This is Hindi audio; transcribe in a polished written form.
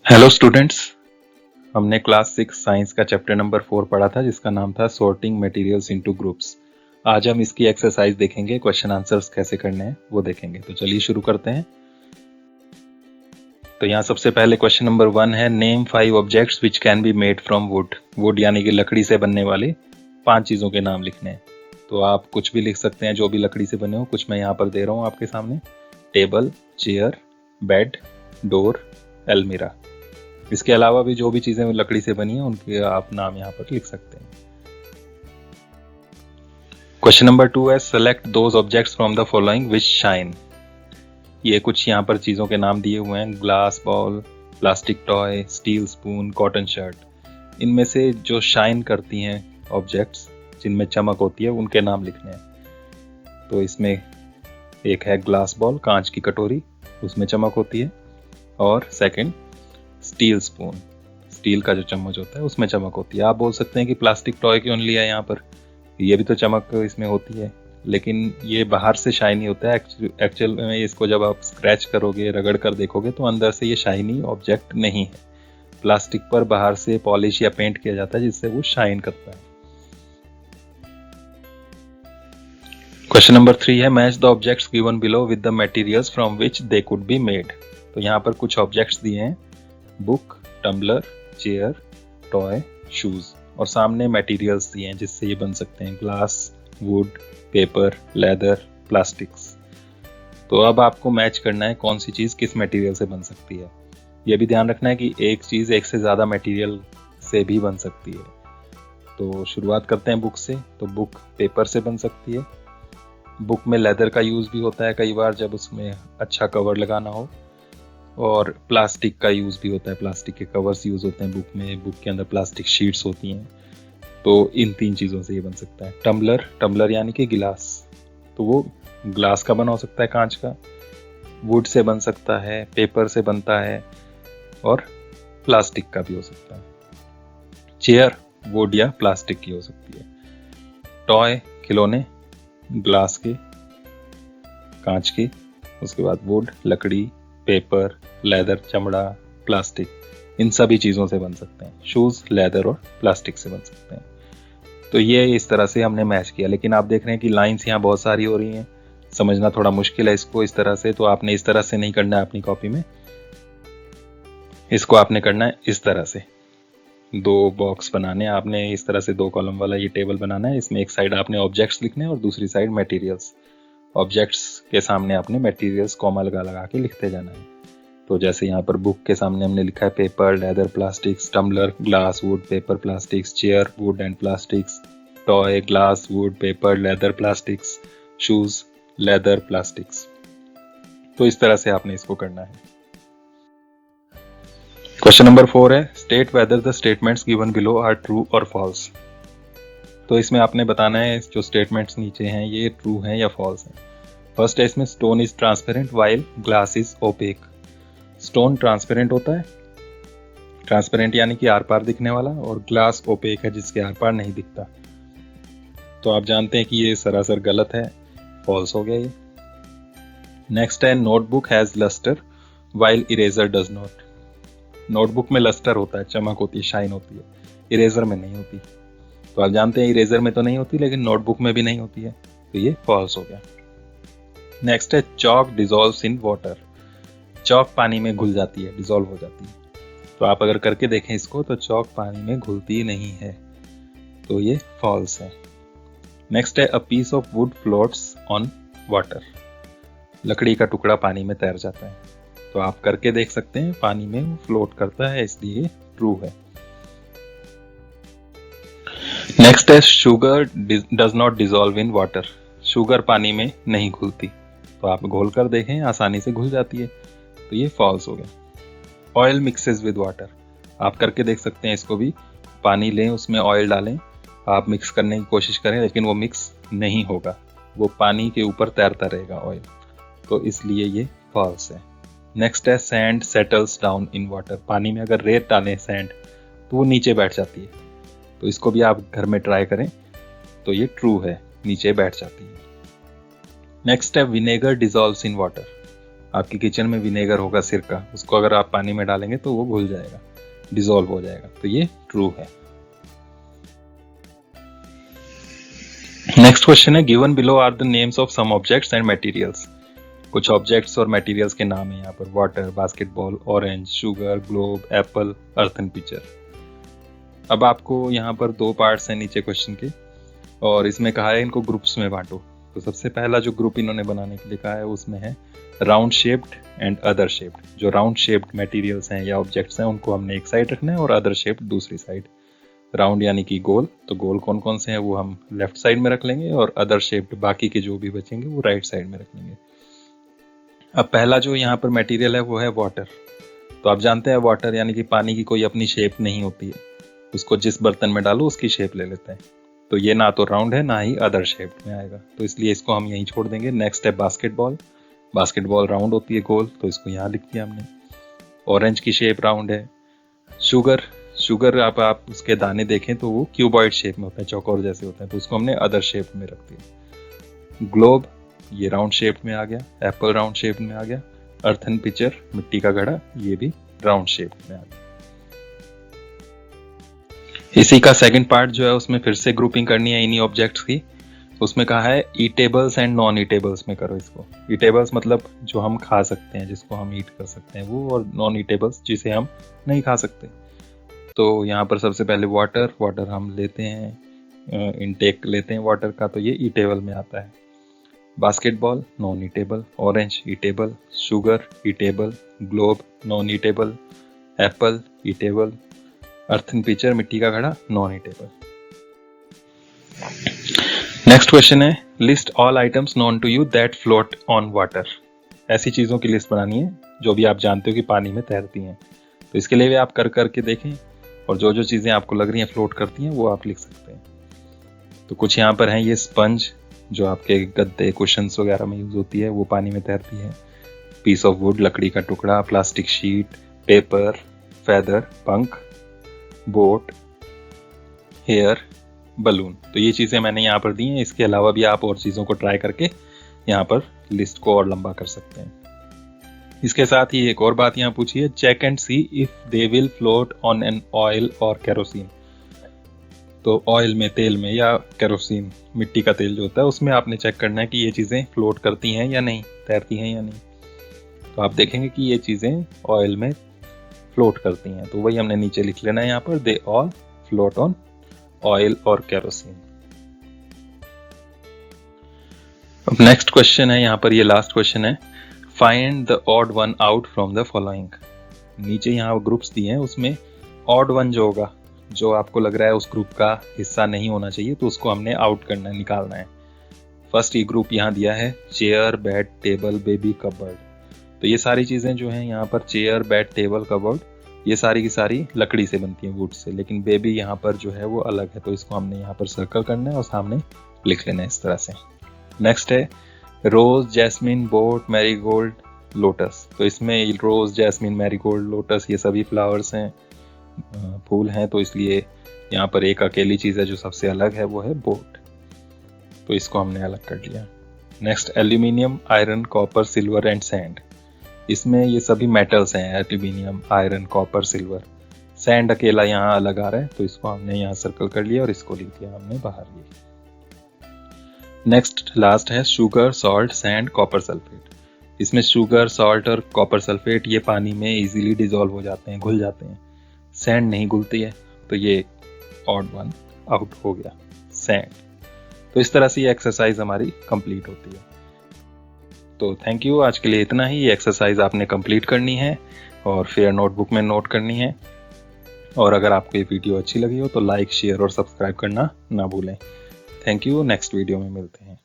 Hello students. हमने क्लास 6 साइंस का चैप्टर नंबर 4 पढ़ा था जिसका नाम था सॉर्टिंग मटेरियल्स इनटू ग्रुप्स। आज हम इसकी एक्सरसाइज देखेंगे, क्वेश्चन आंसर्स कैसे करने हैं वो देखेंगे। तो चलिए शुरू करते हैं। तो यहाँ सबसे पहले क्वेश्चन नंबर 1 है, name 5 objects which can be made from would. Would यानी कि लकड़ी से बनने वाले 5 चीज़ों के नाम लिखने हैं। तो आप कुछ भी लिख सकते हैं जो भी लकड़ी से बने हो। कुछ मैं यहाँ पर दे रहा हूँ आपके सामने। टेबल, चेयर, बेड, डोर, अलमीरा। इसके अलावा भी जो भी चीजें लकड़ी से बनी है उनके आप नाम यहाँ पर लिख सकते हैं। क्वेश्चन नंबर 2 है, select those objects from the following which shine. ये कुछ यहाँ पर चीजों के नाम दिए हुए हैं, glass ball, plastic toy, steel spoon, cotton shirt. इनमें से जो शाइन करती हैं ऑब्जेक्ट्स, जिनमें चमक होती है, उनके नाम लिखने हैं। तो इसमें एक है ग्लास बॉल, कांच की कटोरी, उसमें चमक होती है। और सेकंड स्टील स्पून, स्टील का जो चम्मच होता है उसमें चमक होती है। आप बोल सकते हैं कि प्लास्टिक टॉय क्यों लिया है यहाँ पर, ये भी तो चमक इसमें होती है, लेकिन ये बाहर से शाइनी होता है। एक्चुअल में इसको जब आप स्क्रैच करोगे, रगड़ कर देखोगे तो अंदर से ये शाइनी ऑब्जेक्ट नहीं है। प्लास्टिक पर बाहर से पॉलिश या पेंट किया जाता है जिससे वो शाइन करता है। क्वेश्चन नंबर 3 है, match the objects given below with the materials from which they could be made. तो यहाँ पर कुछ ऑब्जेक्ट्स दिए हैं, book, tumbler, chair, toy, shoes, और सामने मटेरियल्स दिए हैं जिससे ये बन सकते हैं, glass, wood, paper, leather, plastics. तो अब आपको मैच करना है कौन सी चीज किस मटेरियल से बन सकती है। यह भी ध्यान रखना है कि एक चीज एक से ज्यादा मटेरियल से भी बन सकती है। तो शुरुआत करते हैं बुक से। तो बुक पेपर से बन सकती है। बुक में लेदर का यूज भी होता है कई बार जब उसमें अच्छा कवर लगाना हो, और प्लास्टिक का यूज भी होता है, प्लास्टिक के कवर्स यूज होते हैं बुक में। बुक के अंदर प्लास्टिक शीट्स होती हैं। तो इन 3 चीजों से ये बन सकता है। टम्बलर, टम्बलर यानी कि गिलास, तो वो ग्लास का बना हो सकता है, कांच का। वुड से बन सकता है, पेपर से बनता है, और प्लास्टिक का भी हो सकता है। चेयर वुड या प्लास्टिक की हो सकती है। टॉय खिलौने, ग्लास के, कांच के, उसके बाद वुड लकड़ी, पेपर, लेदर चमड़ा, प्लास्टिक, इन सभी चीजों से बन सकते हैं। शूज लेदर और प्लास्टिक से बन सकते हैं। तो ये इस तरह से हमने मैच किया, लेकिन आप देख रहे हैं कि लाइंस यहाँ बहुत सारी हो रही हैं, समझना थोड़ा मुश्किल है इसको इस तरह से। तो आपने इस तरह से नहीं करना है अपनी कॉपी में, इसको आपने करना है इस तरह से। 2 बॉक्स बनाने हैं आपने, इस तरह से 2 कॉलम वाला ये टेबल बनाना है। इसमें एक साइड आपने ऑब्जेक्ट्स लिखने हैं और दूसरी साइड मटेरियल्स। ऑब्जेक्ट्स के सामने आपने मटेरियल्स कॉमा लगा लगा के लिखते जाना है। तो जैसे यहाँ पर बुक के सामने हमने लिखा है paper, leather, plastics, tumbler, glass, wood, paper, plastics, chair, wood and plastics, toy, glass, wood, paper, leather, plastics, shoes, leather, plastics. तो इस तरह से आपने इसको करना है। क्वेश्चन नंबर 4 है, state whether the statements given below are true और फॉल्स। तो इसमें आपने बताना है जो स्टेटमेंट्स नीचे हैं ये ट्रू हैं या फॉल्स हैं। फर्स्ट है इसमें, stone is transparent while glass is opaque. Stone transparent होता है, ट्रांसपेरेंट यानी कि आर पार दिखने वाला, और ग्लास ओपेक है जिसके आर पार नहीं दिखता। तो आप जानते हैं कि ये सरासर गलत है, फॉल्स हो गया ये। नेक्स्ट है, notebook has lustre while eraser does not. Notebook में लस्टर होता है, चमक होती है, शाइन होती है, इरेजर में नहीं होती। तो आप जानते हैं इरेजर में तो नहीं होती, लेकिन नोटबुक में भी नहीं होती है, तो ये फॉल्स हो गया। नेक्स्ट है, chalk dissolves in water. Chalk पानी में घुल जाती है, डिजॉल्व हो जाती है। तो आप अगर करके देखें इसको तो चॉक पानी में घुलती नहीं है, तो ये फॉल्स है। नेक्स्ट है, a piece of wood floats on water. लकड़ी का टुकड़ा पानी में तैर जाता है। तो आप करके देख सकते हैं, पानी में फ्लोट करता है, इसलिए ट्रू है। नेक्स्ट है, sugar does not dissolve in water. Sugar पानी में नहीं घुलती। तो आप घोल कर देखें, आसानी से घुल जाती है, तो ये फॉल्स हो गया। Oil mixes with water. आप करके देख सकते हैं इसको भी। पानी लें, उसमें ऑयल डालें, आप मिक्स करने की कोशिश करें, लेकिन वो मिक्स नहीं होगा, वो पानी के ऊपर तैरता रहेगा ऑयल, तो इसलिए ये फॉल्स है। नेक्स्ट है, sand settles down in water. पानी में अगर रेत डालें, सैंड, तो वो नीचे बैठ जाती है। तो इसको भी आप घर में ट्राई करें, तो ये ट्रू है, नीचे बैठ जाती है। नेक्स्ट है, विनेगर डिजॉल्व्स इन वाटर। आपकी किचन में विनेगर होगा सिरका, उसको अगर आप पानी में डालेंगे तो वो घुल जाएगा, डिसॉल्व हो जाएगा। तो ये ट्रू है। नेक्स्ट क्वेश्चन है given below are the names of some objects and materials. कुछ ऑब्जेक्ट्स और मटेरियल्स के नाम है यहाँ पर, water, basketball, orange, sugar, globe, apple, earthen picture. अब आपको यहाँ पर 2 पार्ट्स हैं नीचे क्वेश्चन के, और इसमें कहा है इनको ग्रुप्स में बांटो। तो सबसे पहला जो ग्रुप इन्होंने बनाने के लिए कहा है उसमें है round shaped and other shaped. जो राउंड शेप्ड मटेरियल्स हैं या ऑब्जेक्ट्स हैं उनको हमने एक साइड रखना है और अदर शेप्ड दूसरी साइड। राउंड यानी कि गोल, तो गोल कौन कौन से हैं वो हम लेफ्ट साइड में रख लेंगे, और अदर शेप्ड बाकी के जो भी बचेंगे वो राइट साइड में रख लेंगे। अब पहला जो यहाँ पर मटेरियल है वो है वाटर। तो आप जानते हैं वाटर यानी कि पानी की कोई अपनी शेप नहीं होती है, उसको जिस बर्तन में डालो उसकी शेप ले लेते हैं। तो ये ना तो राउंड है ना ही अदर शेप में आएगा, तो इसलिए इसको हम यहीं छोड़ देंगे। नेक्स्ट है बास्केटबॉल। बास्केटबॉल राउंड होती है, गोल, तो इसको यहाँ लिख दिया हमने। ऑरेंज की शेप राउंड है। शुगर आप उसके दाने देखें तो वो क्यूबॉइड शेप में होता है, चौकोर जैसे होता है, तो उसको हमने अदर शेप में रख दिया। ग्लोब ये राउंड शेप में आ गया। एप्पल राउंड शेप में आ गया। अर्थन पिक्चर मिट्टी का घड़ा, ये भी राउंड शेप में आ गया। इसी का सेकंड पार्ट जो है उसमें फिर से ग्रुपिंग करनी है इन्हीं ऑब्जेक्ट्स की। उसमें कहा है ईटेबल्स एंड नॉन ईटेबल्स में करो इसको। ईटेबल्स मतलब जो हम खा सकते हैं, जिसको हम ईट कर सकते हैं वो, और नॉन ईटेबल्स जिसे हम नहीं खा सकते। तो यहाँ पर सबसे पहले वाटर हम लेते हैं, इनटेक लेते हैं वाटर का, तो ये ईटेबल में आता है। Basketball non eatable, orange eatable, sugar eatable, globe non eatable, apple eatable, earthen picture मिट्टी का घड़ा नॉन ईटेबल। नेक्स्ट क्वेश्चन है list all items known to you that float on water. ऐसी चीजों की लिस्ट बनानी है जो भी आप जानते हो कि पानी में तैरती हैं। तो इसके लिए भी आप करके देखें, और जो जो चीजें आपको लग रही हैं फ्लोट करती हैं वो आप लिख सकते हैं। तो कुछ यहाँ पर हैं, ये स्पंज जो आपके गद्दे कुशन्स वगैरह में यूज होती है वो पानी में तैरती है। पीस ऑफ वुड लकड़ी का टुकड़ा, प्लास्टिक शीट, पेपर, फेदर पंख, बोट, हेयर, बलून। तो ये चीजें मैंने यहाँ पर दी हैं। इसके अलावा भी आप और चीजों को ट्राई करके यहाँ पर लिस्ट को और लंबा कर सकते हैं। इसके साथ ही एक और बात यहाँ पूछी है, check and see if they will float on an oil और केरोसिन। तो ऑयल में, तेल में, या केरोसिन मिट्टी का तेल जो होता है उसमें आपने चेक करना है कि ये चीजें फ्लोट करती हैं या नहीं, तैरती हैं या नहीं। तो आप देखेंगे कि ये चीजें ऑयल में फ्लोट करती हैं, तो वही हमने नीचे लिख लेना है यहाँ पर, they all float on oil और केरोसिन। अब नेक्स्ट क्वेश्चन है यहाँ पर, ये लास्ट क्वेश्चन है, find the odd one out from the following. नीचे यहाँ ग्रुप्स दिए हैं, उसमें ऑड वन जो होगा, जो आपको लग रहा है उस ग्रुप का हिस्सा नहीं होना चाहिए, तो उसको हमने आउट करना है, निकालना है। फर्स्ट ये ग्रुप यहाँ दिया है, chair, bed, table, baby, cupboard. तो ये सारी चीजें जो हैं यहाँ पर, चेयर, बेड, टेबल, कबर्ड, ये सारी की सारी लकड़ी से बनती हैं, वुड से, लेकिन बेबी यहाँ पर जो है वो अलग है, तो इसको हमने यहाँ पर सर्कल करना है और सामने लिख लेना है इस तरह से। नेक्स्ट है रोज, जैस्मिन, बोट, मैरीगोल्ड, लोटस। तो इसमें रोज, जैस्मिन, मैरीगोल्ड, लोटस ये सभी फ्लावर्स हैं, फूल हैं, तो इसलिए यहाँ पर एक अकेली चीज है जो सबसे अलग है, वो है बोट, तो इसको हमने अलग कर लिया। Next aluminium, iron, copper, silver and sand. इसमें ये सभी मेटल्स हैं, aluminium, iron, copper, silver. Sand अकेला यहाँ अलग आ रहा है, तो इसको हमने यहाँ सर्कल कर लिया और इसको लिख दिया हमने बाहर। ये नेक्स्ट लास्ट है sugar, salt, sand, copper sulphate. इसमें शुगर, सॉल्ट और कॉपर सल्फेट ये पानी में इजीली डिसॉल्व हो जाते हैं, घुल जाते हैं। सैंड नहीं घुलती है, तो ये ऑड वन आउट हो गया, सैंड। तो इस तरह से ये एक्सरसाइज हमारी कंप्लीट होती है। तो थैंक यू, आज के लिए इतना ही। ये एक्सरसाइज आपने कंप्लीट करनी है और फिर नोटबुक में नोट करनी है। और अगर आपको ये वीडियो अच्छी लगी हो तो लाइक, शेयर और सब्सक्राइब करना ना भूलें। थैंक यू, नेक्स्ट वीडियो में मिलते हैं।